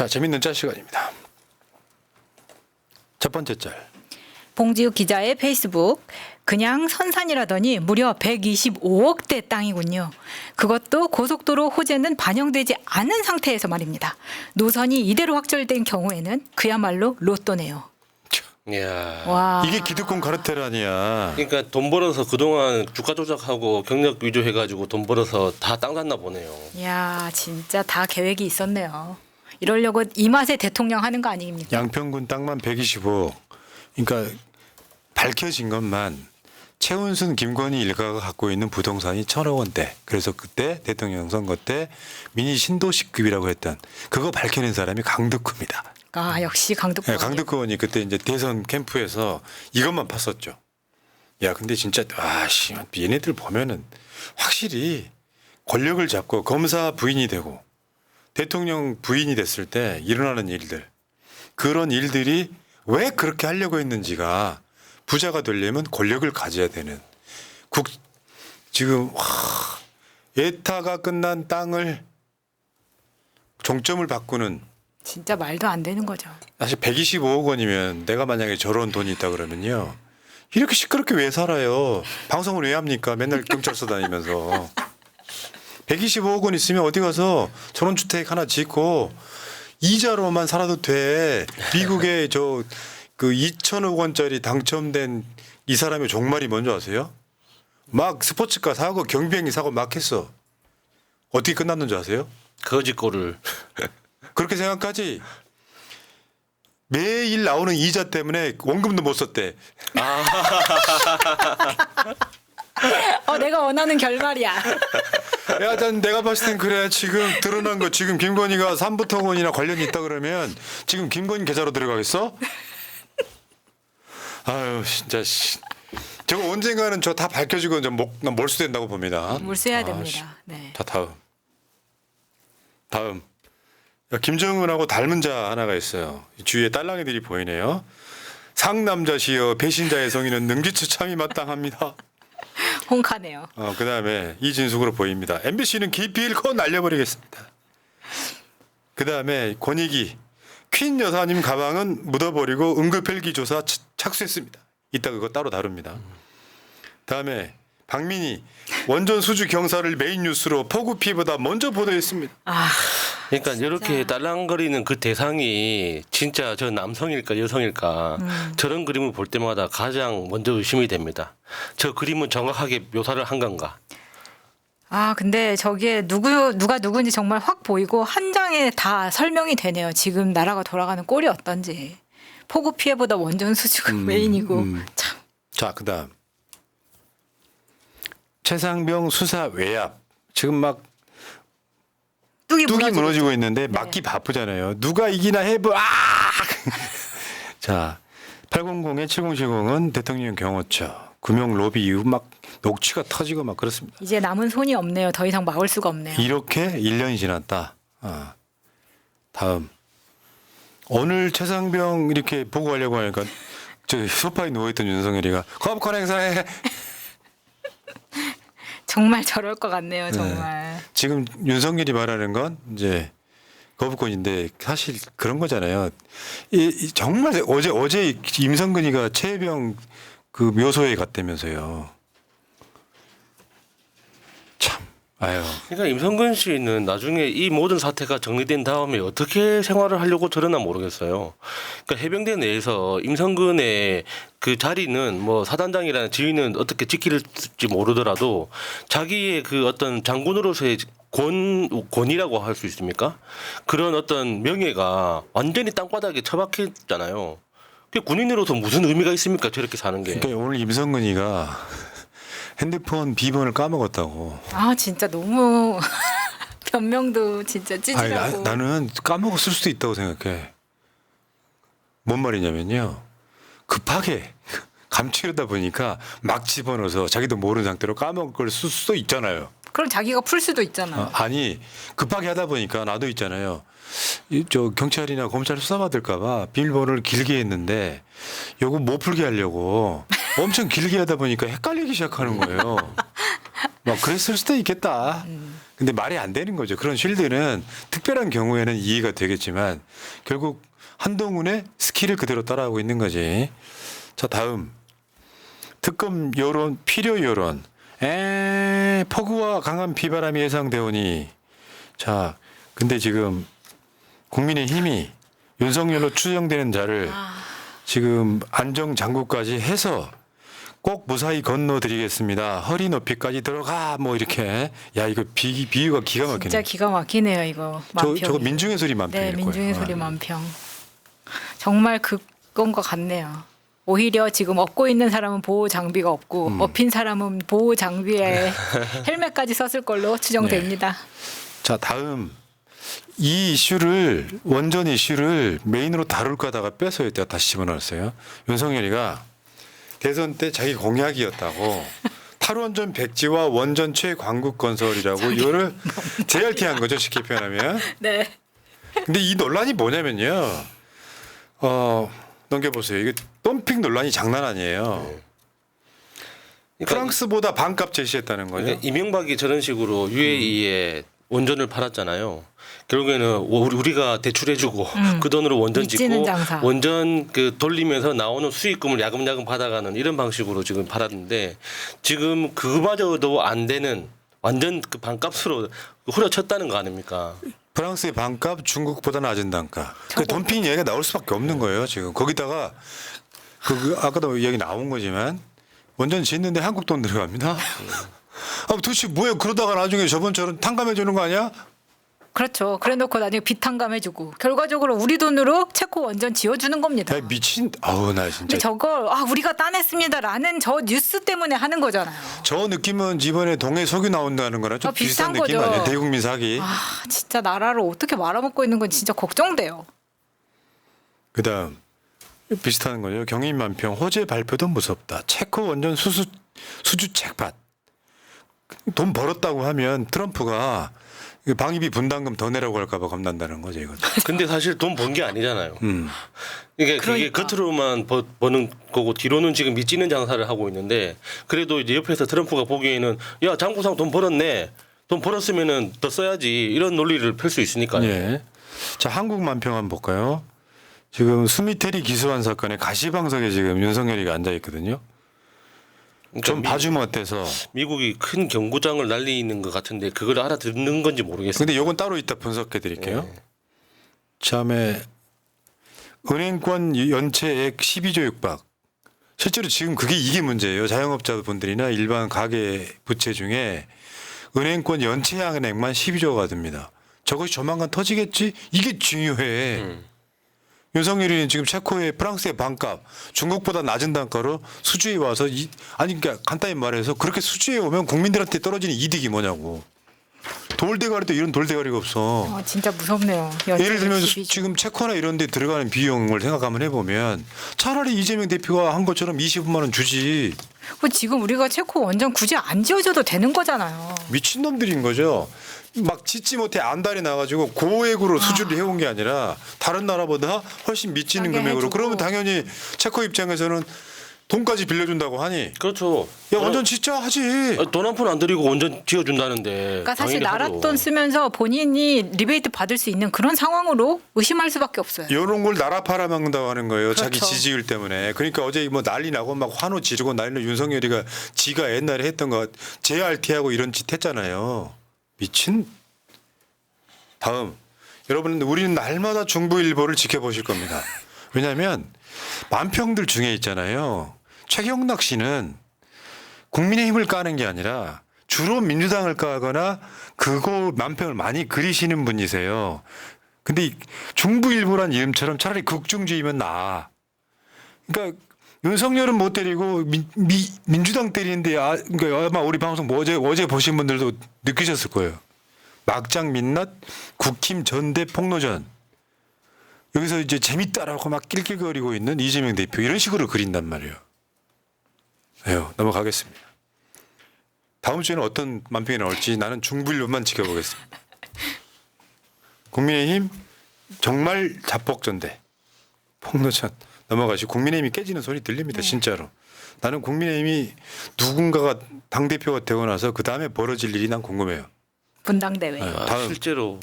자, 재밌는 짤 시간입니다. 첫 번째 짤. 봉지욱 기자의 페이스북. 그냥 선산이라더니 무려 125억대 땅이군요. 그것도 고속도로 호재는 반영되지 않은 상태에서 말입니다. 노선이 이대로 확철된 경우에는 그야말로 로또네요. 이야. 와. 이게 기득권 카르텔 아니야. 그러니까 돈 벌어서 그동안 주가 조작하고 경력 위조해가지고 돈 벌어서 다 땅 샀나 보네요. 야, 진짜 다 계획이 있었네요. 이러려고 이 맛에 대통령 하는 거 아닙니까? 양평군 땅만 125억. 그러니까 밝혀진 것만 최은순 김건희 일가가 갖고 있는 부동산이 1,000억 원대. 그래서 그때 대통령 선거 때 미니 신도시급이라고 했던 그거 밝혀낸 사람이 강덕구입니다. 아, 역시 강덕구. 네, 강덕구 의원이 그때 이제 대선 캠프에서 이것만 팠었죠. 야, 근데 진짜 아씨, 얘네들 보면은 확실히 권력을 잡고 검사 부인이 되고 대통령 부인이 됐을 때 일어나는 일들, 그런 일들이 왜 그렇게 하려고 했는지가, 부자가 되려면 권력을 가져야 되는 지금 예타가 끝난 땅을 종점을 바꾸는, 진짜 말도 안 되는 거죠. 사실 125억 원이면 내가 만약에 저런 돈이 있다 그러면요, 이렇게 시끄럽게 왜 살아요? 방송을 왜 합니까? 맨날 경찰서 다니면서. 125억 원 있으면 어디 가서 저런 주택 하나 짓고 이자로만 살아도 돼. 미국에 저 그 2천억 원짜리 당첨된 이 사람의 종말이 뭔지 아세요? 막 스포츠카 사고 경비행기 사고 막 했어. 어떻게 끝났는 줄 아세요? 거짓골을. 그렇게 생각하지. 매일 나오는 이자 때문에 원금도 못 썼대. 내가 원하는 결말이야. 야, 난 내가 봤을 땐 그래. 지금 드러난 거, 지금 김건희가 삼부토건이나 관련이 있다 그러면 지금 김건희 계좌로 들어가겠어? 아유, 진짜 씨. 저거 언젠가는 저 다 밝혀지고 난 몰수된다고 봅니다. 몰수해야 아, 됩니다. 네. 자, 다음. 야, 김정은하고 닮은 자 하나가 있어요. 주위에 딸랑이들이 보이네요. 상남자시여 배신자의 성의는 능지처참이 마땅합니다. 홍카네요. 그다음에 이진숙으로 보입니다. MBC는 깊이 잃고 날려버리겠습니다. 그다음에 권익위 퀸 여사님 가방은 묻어버리고 응급헬기 조사 착수했습니다. 이따 그거 따로 다룹니다. 다음에 박민희 원전 수주 경사를 메인 뉴스로 폭우 피해보다 먼저 보도했습니다. 그러니까 이렇게 딸랑거리는 그 대상이 진짜 저 남성일까 여성일까 저런 그림을 볼 때마다 가장 먼저 의심이 됩니다. 저 그림은 정확하게 묘사를 한 건가? 근데 저게 누가 누군지 정말 확 보이고 한 장에 다 설명이 되네요. 지금 나라가 돌아가는 꼴이 어떤지. 폭우 피해보다 원전 수주가 메인이고. 참. 자, 그다음 최상병 수사 외압. 지금 막 뚝이 무너지고 있는데 막기 바쁘잖아요. 누가 이기나 해보. 자, 800-7070은 대통령 경호처 금융 로비 이후 막 녹취가 터지고 막 그렇습니다. 이제 남은 손이 없네요. 더 이상 막을 수가 없네요. 이렇게 1년이 지났다. 다음. 오늘 최상병 이렇게 보고하려고 하니까 저 소파에 누워있던 윤석열이가 거부권 행사해. 정말 저럴 것 같네요. 정말. 네. 지금 윤석열이 말하는 건 이제 거부권인데 사실 그런 거잖아요. 정말 어제 임성근이가 최혜병 그 묘소에 갔다면서요. 참, 아유. 그러니까 임성근 씨는 나중에 이 모든 사태가 정리된 다음에 어떻게 생활을 하려고 저러나 모르겠어요. 그러니까 해병대 내에서 임성근의 그 자리는 뭐 사단장이라는 지위는 어떻게 지킬지 모르더라도 자기의 그 어떤 장군으로서의 권위라고 할 수 있습니까? 그런 어떤 명예가 완전히 땅바닥에 처박혔잖아요. 그 군인으로서 무슨 의미가 있습니까? 저렇게 사는 게. 그러니까 오늘 임성근이가 핸드폰 비번을 까먹었다고. 진짜 너무 변명도 진짜 찌질하고. 나는 까먹었을 수도 있다고 생각해. 뭔 말이냐면요. 급하게 감추려다 보니까 막 집어넣어서 자기도 모르는 상태로 까먹을 걸 쓸 수도 있잖아요. 그럼 자기가 풀 수도 있잖아. 아니 급하게 하다 보니까 나도 있잖아요. 저 경찰이나 검찰 수사받을까봐 비밀번호를 길게 했는데 요거 못 풀게 하려고 엄청 길게 하다 보니까 헷갈리기 시작하는 거예요. 뭐 그랬을 수도 있겠다. 근데 말이 안 되는 거죠. 그런 쉴드는 특별한 경우에는 이해가 되겠지만 결국 한동훈의 스킬을 그대로 따라하고 있는 거지. 자, 다음. 특검 여론, 필요 여론. 폭우와 강한 비바람이 예상되오니. 자, 근데 지금 국민의힘이 윤석열로 추정되는 자를 지금 안정장구까지 해서 꼭 무사히 건너드리겠습니다. 허리 높이까지 들어가 뭐 이렇게. 야, 이거 비유가 기가 막히네. 진짜 기가 막히네요 이거. 저거 민중의 소리 만평일 네, 거예요. 민중의 소리 만평. 정말 그건 것 같네요. 오히려 지금 업고 있는 사람은 보호 장비가 없고 업힌 사람은 보호 장비에 헬멧까지 썼을 걸로 추정됩니다. 자, 다음 이 이슈를 원전 이슈를 메인으로 다룰까 하다가 뺏어야 돼. 다시 집어넣었어요. 윤석열이가 대선 때 자기 공약이었다고 탈원전 백지와 원전 최광국 건설이라고 이거를 JRT한 거죠. 쉽게 표현하면. 네. 근데 이 논란이 뭐냐면요. 넘겨보세요. 이게 덤핑 논란이 장난 아니에요. 그러니까 프랑스보다 반값 제시했다는 거죠. 그러니까 이명박이 저런 식으로 UAE에 원전을 팔았잖아요. 결국에는 우리가 대출해주고 그 돈으로 원전 미치는 짓고 장사. 원전 그 돌리면서 나오는 수익금을 야금야금 받아가는 이런 방식으로 지금 팔았는데 지금 그마저도 안 되는 완전 그 반값으로 후려쳤다는 거 아닙니까? 프랑스의 반값, 중국보다 낮은 단가. 그 덤핑 얘기가 나올 수밖에 없는 거예요. 지금 거기다가 아까도 이야기 나온 거지만 원전 짓는데 한국 돈 들어갑니다. 도대체 뭐예요? 그러다가 나중에 저번처럼 탕감해 주는 거 아니야? 그렇죠. 그래놓고 나중에 비탕감해주고 결과적으로 우리 돈으로 체코 원전 지어주는 겁니다. 야, 미친. 아우 나 진짜. 근데 저걸 우리가 따냈습니다라는 저 뉴스 때문에 하는 거잖아요. 저 느낌은 이번에 동해 석유 나온다는 거랑 좀 비슷한 비슷한 느낌 거죠. 아니에요? 대국민 사기. 진짜 나라를 어떻게 말아먹고 있는 건 진짜 걱정돼요. 그다음 비슷한 거죠. 경인만평 호재 발표도 무섭다. 체코 원전 수주 책밭. 돈 벌었다고 하면 트럼프가 방위비 분담금 더 내라고 할까봐 겁난다는 거죠, 이건. 근데 사실 돈 번 게 아니잖아요. 음. 그러니까 그게 그러니까. 겉으로만 버는 거고 뒤로는 지금 미치는 장사를 하고 있는데 그래도 이제 옆에서 트럼프가 보기에는 야 장부상 돈 벌었네. 돈 벌었으면은 더 써야지 이런 논리를 펼 수 있으니까요. 예. 자, 한국만평 한번 볼까요? 지금 수미테리 기소한 사건에 가시방석에 지금 윤석열이가 앉아 있거든요. 그러니까 좀 봐주면 어때서? 미국이 큰 경고장을 날리는 것 같은데 그걸 알아듣는 건지 모르겠어요. 근데 요건 따로 이따 분석해 드릴게요. 다음에 은행권 연체액 12조 육박. 실제로 지금 이게 문제예요. 자영업자분들이나 일반 가계 부채 중에 은행권 연체액만 12조가 됩니다. 저것이 조만간 터지겠지? 이게 중요해. 윤석열이는 지금 체코의 프랑스의 반값, 중국보다 낮은 단가로 수주에 와서 그러니까 간단히 말해서 그렇게 수주에 오면 국민들한테 떨어지는 이득이 뭐냐고. 돌대가리도 이런 돌대가리가 없어. 진짜 무섭네요. 예를 들면 12조. 지금 체코나 이런 데 들어가는 비용을 생각 해보면 차라리 이재명 대표가 한 것처럼 25만 원 주지. 지금 우리가 체코 원전 굳이 안 지어줘도 되는 거잖아요. 미친놈들인 거죠. 막 짓지 못해 안달이 나가지고 고액으로 수주를 해온 게 아니라 다른 나라보다 훨씬 미치는 싸게 금액으로. 해주고. 그러면 당연히 체코 입장에서는 돈까지 빌려준다고 하니 그렇죠. 야 완전 진짜 하지. 돈 한 푼 안 들이고 원전 지어준다는데. 그러니까 사실 당연히 나라 하죠. 돈 쓰면서 본인이 리베이트 받을 수 있는 그런 상황으로 의심할 수밖에 없어요. 이런 걸 나라 팔아먹는다고 하는 거예요. 자기 그렇죠. 지지율 때문에. 그러니까 어제 뭐 난리 나고 막 환호 지르고 난리는 윤석열이가 지가 옛날에 했던 거 JRT하고 이런 짓 했잖아요. 미친. 다음. 여러분 우리는 날마다 중부일보를 지켜보실 겁니다. 왜냐하면 만평들 중에 있잖아요. 최경락 씨는 국민의힘을 까는 게 아니라 주로 민주당을 까거나 그거 만평을 많이 그리시는 분이세요. 근데 이 중부일보란 이름처럼 차라리 극중주의면 나아. 그러니까 윤석열은 못 때리고 민주당 때리는데 그러니까 아마 우리 방송 뭐 어제 보신 분들도 느끼셨을 거예요. 막장 민낯 국힘 전대 폭로전. 여기서 이제 재밌다라고 막 낄낄거리고 있는 이재명 대표 이런 식으로 그린단 말이에요. 넘어가겠습니다. 다음 주에는 어떤 만평이 나올지 나는 중부일보만 지켜보겠습니다. 국민의힘 정말 자뻑전대 폭로전 넘어가시고 국민의힘이 깨지는 소리 들립니다. 진짜로. 나는 국민의힘이 누군가가 당대표가 되고 나서 그다음에 벌어질 일이 난 궁금해요. 분당대회. 아, 다음. 실제로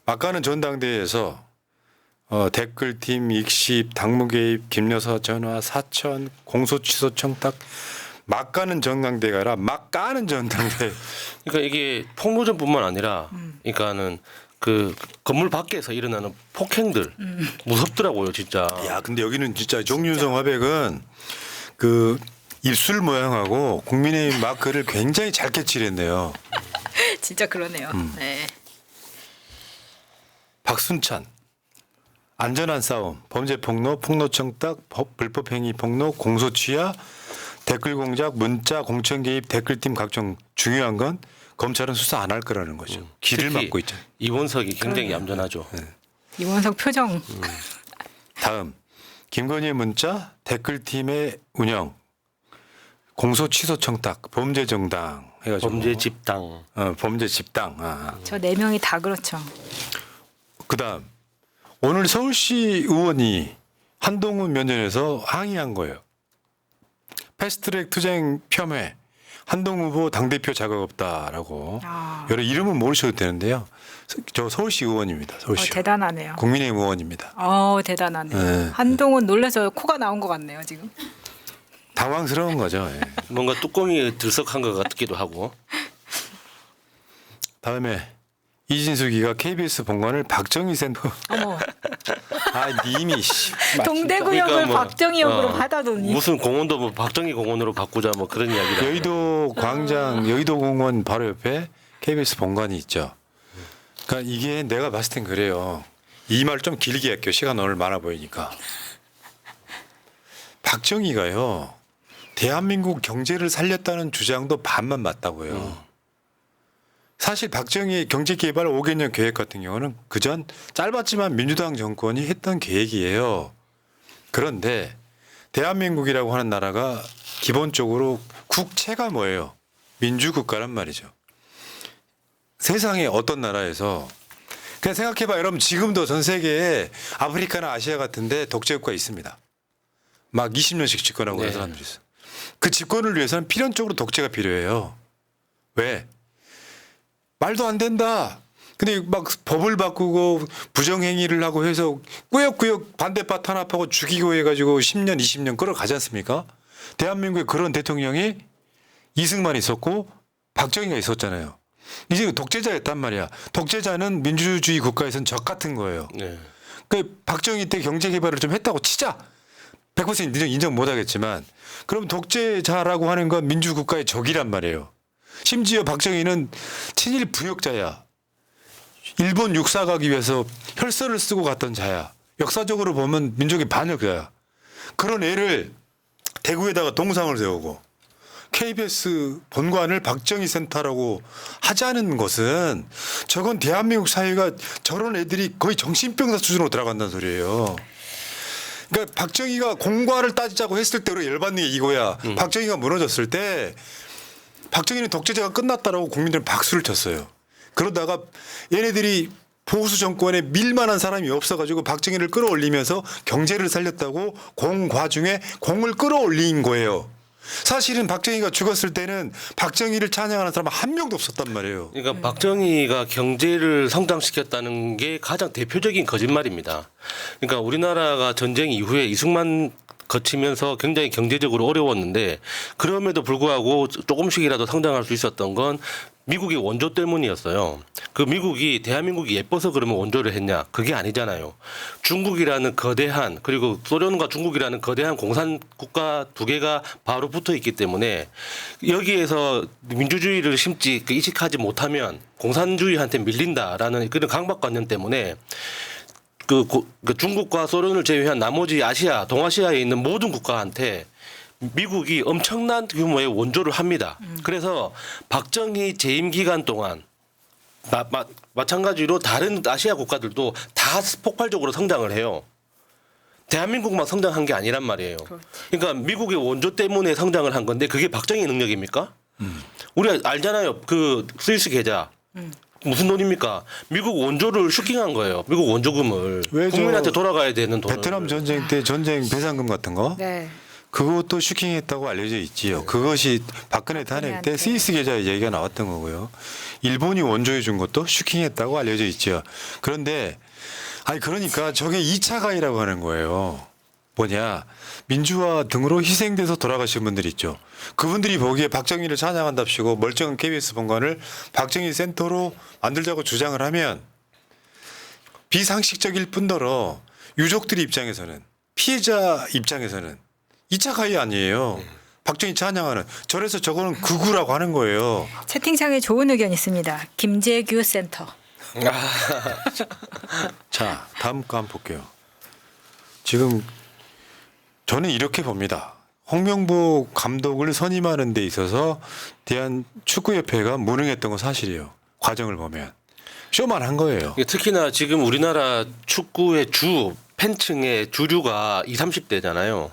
막가는 전당대회에서 댓글팀 익십, 당무 개입, 김여사 전화, 사천, 공소 취소 청탁 막가는 전당대회가 아니라 막 까는 전당대회. 그러니까 이게 폭로전뿐만 아니라 그러니까는 그 건물 밖에서 일어나는 폭행들 무섭더라고요, 진짜. 야, 근데 여기는 진짜 정윤성 화백은 그 입술 모양하고 국민의힘 마크를 굉장히 잘 캐치했네요. 진짜 그러네요. 네. 박순찬 안전한 싸움, 범죄 폭로, 폭로 청탁, 불법 행위 폭로, 공소 취하, 댓글 공작, 문자, 공천 개입, 댓글팀 각종 중요한 건 검찰은 수사 안 할 거라는 거죠. 길을 특히 막고 있죠. 이원석이 굉장히 얌전하죠. 이원석 표정. 다음 김건희의 문자, 댓글팀의 운영, 공소 취소 청탁, 범죄 정당 해가지고 범죄 집당. 범죄 집당. 저 4명이 다 그렇죠. 그다음 오늘 서울시 의원이 한동훈 면전에서 항의한 거예요. 패스트트랙 투쟁 폄훼, 한동훈 후보 당대표 자격 없다라고. 아. 여러 이름은 모르셔도 되는데요. 저 서울시 의원입니다. 서울시. 대단하네요. 국민의힘 의원입니다. 대단하네요. 네. 한동훈 놀라서 코가 나온 것 같네요, 지금. 당황스러운 거죠. 예. 뭔가 뚜껑이 들썩한 것 같기도 하고. 다음에 이진숙이가 KBS 본관을 박정희 센터. 어머. 님이 동대구역을 그러니까 뭐, 박정희역으로 받아더니. 무슨 공원도 뭐 박정희 공원으로 바꾸자 뭐 그런 이야기를. 여의도 광장, 여의도 공원 바로 옆에 KBS 본관이 있죠. 그러니까 이게 내가 봤을 땐 그래요. 이 말 좀 길게 할게요. 시간 오늘 많아 보이니까. 박정희가요. 대한민국 경제를 살렸다는 주장도 반만 맞다고요. 사실 박정희의 경제개발 5개년 계획 같은 경우는 그전 짧았지만 민주당 정권이 했던 계획이에요. 그런데 대한민국이라고 하는 나라가 기본적으로 국채가 뭐예요? 민주국가란 말이죠. 세상에 어떤 나라에서 그냥 생각해봐. 여러분 지금도 전 세계에 아프리카나 아시아 같은데 독재국가 있습니다. 막 20년씩 집권하고 그런 네. 사람들이 있어. 그 집권을 위해서는 필연적으로 독재가 필요해요. 왜? 말도 안 된다. 근데 막 법을 바꾸고 부정행위를 하고 해서 꾸역꾸역 반대파 탄압하고 죽이고 해가지고 10년, 20년 끌어가지 않습니까? 대한민국에 그런 대통령이 이승만 있었고 박정희가 있었잖아요. 이제 독재자였단 말이야. 독재자는 민주주의 국가에서는 적 같은 거예요. 네. 그 박정희 때 경제 개발을 좀 했다고 치자. 100% 인정 못 하겠지만 그럼 독재자라고 하는 건 민주국가의 적이란 말이에요. 심지어 박정희는 친일 부역자야. 일본 육사 가기 위해서 혈서를 쓰고 갔던 자야. 역사적으로 보면 민족의 반역자야. 그런 애를 대구에다가 동상을 세우고 KBS 본관을 박정희 센터라고 하자는 것은 저건 대한민국 사회가 저런 애들이 거의 정신병자 수준으로 들어간다는 소리예요. 그러니까 박정희가 공과를 따지자고 했을 때로 열받는 게 이거야. 박정희가 무너졌을 때 박정희는 독재자가 끝났다라고 국민들은 박수를 쳤어요. 그러다가 얘네들이 보수 정권에 밀만한 사람이 없어가지고 박정희를 끌어올리면서 경제를 살렸다고 공과 중에 공을 끌어올린 거예요. 사실은 박정희가 죽었을 때는 박정희를 찬양하는 사람 한 명도 없었단 말이에요. 그러니까 박정희가 경제를 성장시켰다는 게 가장 대표적인 거짓말입니다. 그러니까 우리나라가 전쟁 이후에 이승만 거치면서 굉장히 경제적으로 어려웠는데 그럼에도 불구하고 조금씩이라도 성장할 수 있었던 건 미국의 원조 때문이었어요. 그 미국이 대한민국이 예뻐서 그러면 원조를 했냐? 그게 아니잖아요. 중국이라는 거대한 그리고 소련과 중국이라는 거대한 공산 국가 두 개가 바로 붙어 있기 때문에 여기에서 민주주의를 심지 이식하지 못하면 공산주의한테 밀린다라는 그런 강박관념 때문에 그 중국과 소련을 제외한 나머지 아시아, 동아시아에 있는 모든 국가한테 미국이 엄청난 규모의 원조를 합니다. 그래서 박정희 재임 기간 동안 마찬가지로 다른 아시아 국가들도 다 폭발적으로 성장을 해요. 대한민국만 성장한 게 아니란 말이에요. 그러니까 미국의 원조 때문에 성장을 한 건데 그게 박정희 능력입니까? 우리가 알잖아요. 그 스위스 계좌. 무슨 돈입니까? 미국 원조를 슈킹한 거예요. 미국 원조금을 왜 저 국민한테 돌아가야 되는 돈을. 베트남 전쟁 때 전쟁 배상금 같은 거 네. 그것도 슈킹했다고 알려져 있지요. 그것이 박근혜 탄핵 때 박근혜한테. 스위스 계좌 얘기가 나왔던 거고요. 일본이 원조해 준 것도 슈킹했다고 알려져 있죠. 그런데 아니 그러니까 저게 2차 가해라고 하는 거예요. 뭐냐 민주화 등으로 희생돼서 돌아가신 분들 있죠. 그분들이 보기에 박정희를 찬양한답시고 멀쩡한 KBS 본관을 박정희 센터로 만들자고 주장을 하면 비상식적일 뿐더러 유족들 입장에서는 피해자 입장에서는 2차 가해 아니에요. 박정희 찬양하는 저래서 저거는 극우라고 하는 거예요. 채팅창에 좋은 의견 있습니다. 김재규 센터. 자 다음 거 한번 볼게요. 지금 저는 이렇게 봅니다. 홍명보 감독을 선임하는 데 있어서 대한축구협회가 무능했던 건 사실이에요. 과정을 보면 쇼만 한 거예요. 특히나 지금 우리나라 축구의 주 팬층의 주류가 20, 30대잖아요.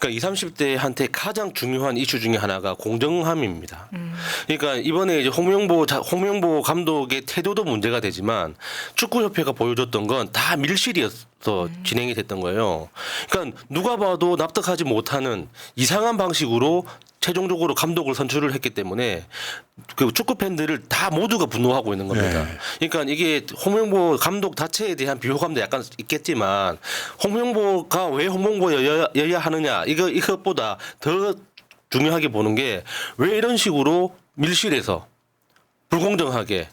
그러니까 20, 30대한테 가장 중요한 이슈 중에 하나가 공정함입니다. 그러니까 이번에 이제 홍명보 감독의 태도도 문제가 되지만 축구협회가 보여줬던 건 다 밀실이어서 진행이 됐던 거예요. 그러니까 누가 봐도 납득하지 못하는 이상한 방식으로 최종적으로 감독을 선출을 했기 때문에 그 축구 팬들을 다 모두가 분노하고 있는 겁니다. 네. 그러니까 이게 홍명보 감독 자체에 대한 비호감도 약간 있겠지만 홍명보가 왜 홍명보여야 하느냐 이것보다 더 중요하게 보는 게 왜 이런 식으로 밀실에서 불공정하게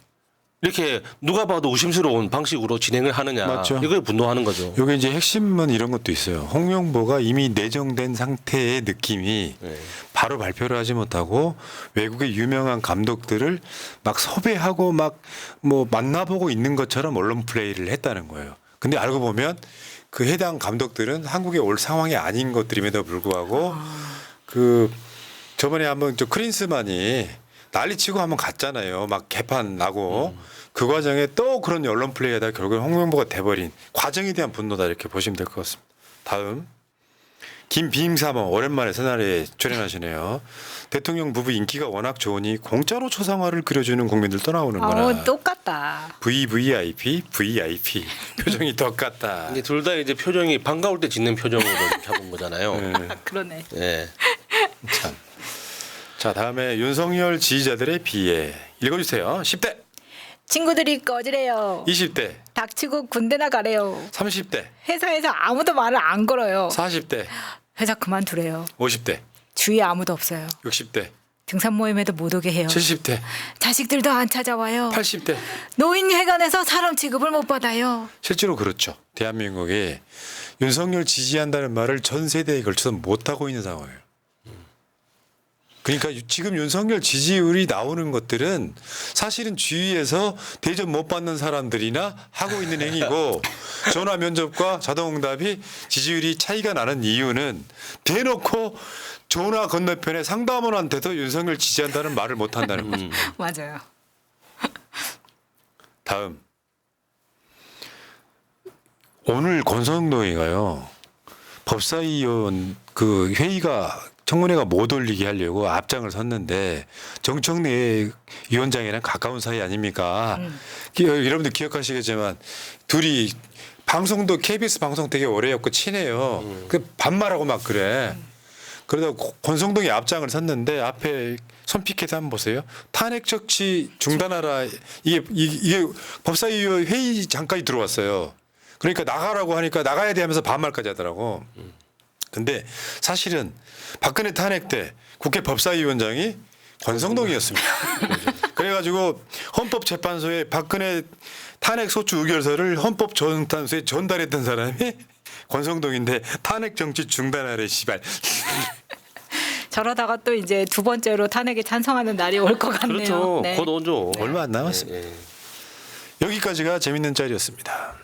이렇게 누가 봐도 의심스러운 방식으로 진행을 하느냐 맞죠. 이거에 분노하는 거죠. 여기 이제 핵심은 이런 것도 있어요. 홍명보가 이미 내정된 상태의 느낌이 네. 바로 발표를 하지 못하고 외국의 유명한 감독들을 막 섭외하고 막 뭐 만나보고 있는 것처럼 언론 플레이를 했다는 거예요. 근데 알고 보면 그 해당 감독들은 한국에 올 상황이 아닌 것들임에도 불구하고 그 저번에 한번 저 크린스만이 난리치고 한번 갔잖아요. 막 개판 나고 그 과정에 또 그런 언론 플레이하다 결국 홍명보가 돼버린 과정에 대한 분노다 이렇게 보시면 될 것 같습니다. 다음 김비임사모 오랜만에 새날에 출연하시네요. 대통령 부부 인기가 워낙 좋으니 공짜로 초상화를 그려주는 국민들 또 나오는구나. 똑같다. VVIP, VIP 표정이 똑같다. 이제 둘 다 이제 표정이 반가울 때 짓는 표정으로 잡은 거잖아요. 네, 그러네. 네. 참. 자 다음에 윤석열 지지자들의 비애 읽어주세요. 10대, 친구들이 꺼지래요. 20대, 닥치고 군대나 가래요. 30대, 회사에서 아무도 말을 안 걸어요. 40대, 회사 그만두래요. 50대, 주위에 아무도 없어요. 60대, 등산 모임에도 못 오게 해요. 70대, 자식들도 안 찾아와요. 80대. 노인회관에서 사람 취급을 못 받아요. 실제로 그렇죠. 대한민국이 윤석열 지지한다는 말을 전 세대에 걸쳐서 못하고 있는 상황이에요. 그러니까 지금 윤석열 지지율이 나오는 것들은 사실은 주위에서 대접 못 받는 사람들이나 하고 있는 행위고 전화 면접과 자동응답이 지지율이 차이가 나는 이유는 대놓고 전화 건너편에 상담원한테도 윤석열 지지한다는 말을 못한다는 거죠. 맞아요. 다음 오늘 권성동이가요 법사위원 그 회의가 청문회가 못 올리게 하려고 앞장을 섰는데 정청래 위원장이랑 가까운 사이 아닙니까? 여러분들 기억하시겠지만 둘이 방송도 KBS 방송 되게 오래 했고 친해요. 그 반말하고 막 그래. 그러다 권성동이 앞장을 섰는데 앞에 손피켓 한번 보세요. 탄핵 적시 중단하라. 이게 법사위 회의장까지 들어왔어요. 그러니까 나가라고 하니까 나가야 돼 하면서 반말까지 하더라고. 근데 사실은 박근혜 탄핵 때 국회 법사위원장이 권성동이었습니다. 그래가지고 헌법재판소에 박근혜 탄핵 소추 의결서를 헌법재판소에 전달했던 사람이 권성동인데 탄핵 정치 중단하래 씨발. 저러다가 또 이제 두 번째로 탄핵에 찬성하는 날이 올 것 같네요. 그렇죠. 네. 곧 오죠. 얼마 안 남았습니다. 예, 예. 여기까지가 재밌는 짤이었습니다.